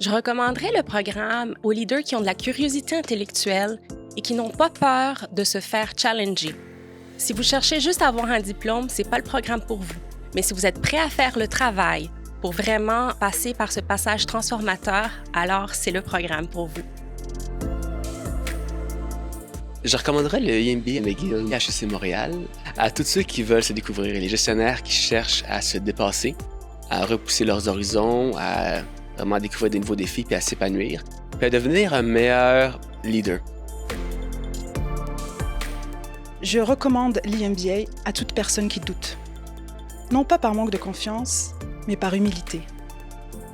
Je recommanderais le programme aux leaders qui ont de la curiosité intellectuelle et qui n'ont pas peur de se faire challenger. Si vous cherchez juste à avoir un diplôme, ce n'est pas le programme pour vous. Mais si vous êtes prêt à faire le travail pour vraiment passer par ce passage transformateur, alors c'est le programme pour vous. Je recommanderais le MBA McGill HEC Montréal à tous ceux qui veulent se découvrir, les gestionnaires qui cherchent à se dépasser, à repousser leurs horizons, à vraiment découvrir des nouveaux défis puis à s'épanouir, puis à devenir un meilleur leader. Je recommande l'EMBA à toute personne qui doute. Non pas par manque de confiance, mais par humilité.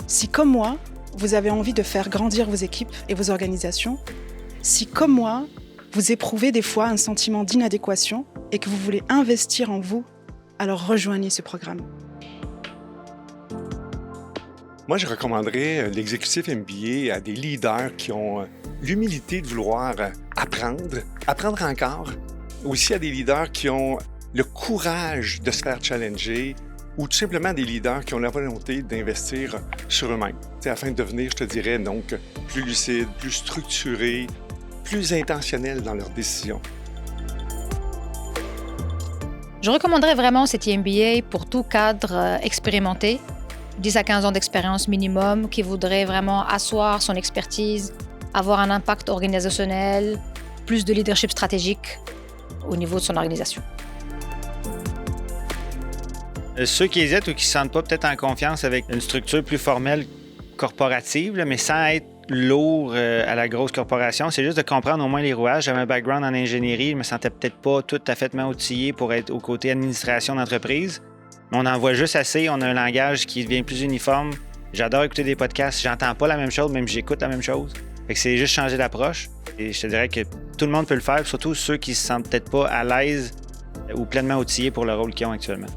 Si, comme moi, vous avez envie de faire grandir vos équipes et vos organisations, si, comme moi, vous éprouvez des fois un sentiment d'inadéquation et que vous voulez investir en vous, alors rejoignez ce programme. Moi, je recommanderais l'exécutif MBA à des leaders qui ont l'humilité de vouloir apprendre encore. Aussi à des leaders qui ont le courage de se faire challenger ou tout simplement des leaders qui ont la volonté d'investir sur eux-mêmes. Afin de devenir, je te dirais, donc plus lucides, plus structurés, plus intentionnels dans leurs décisions. Je recommanderais vraiment cet MBA pour tout cadre expérimenté, 10 à 15 ans d'expérience minimum, qui voudrait vraiment asseoir son expertise, avoir un impact organisationnel, plus de leadership stratégique au niveau de son organisation. Ceux qui hésitent ou qui ne se sentent pas peut-être en confiance avec une structure plus formelle corporative, mais sans être lourd à la grosse corporation, c'est juste de comprendre au moins les rouages. J'avais un background en ingénierie, je me sentais peut-être pas tout à fait outillé pour être au côté administration d'entreprise. Mais on en voit juste assez, on a un langage qui devient plus uniforme. J'adore écouter des podcasts, j'entends pas la même chose, même j'écoute la même chose. Fait que c'est juste changer d'approche. Et je te dirais que tout le monde peut le faire, surtout ceux qui se sentent peut-être pas à l'aise ou pleinement outillés pour le rôle qu'ils ont actuellement.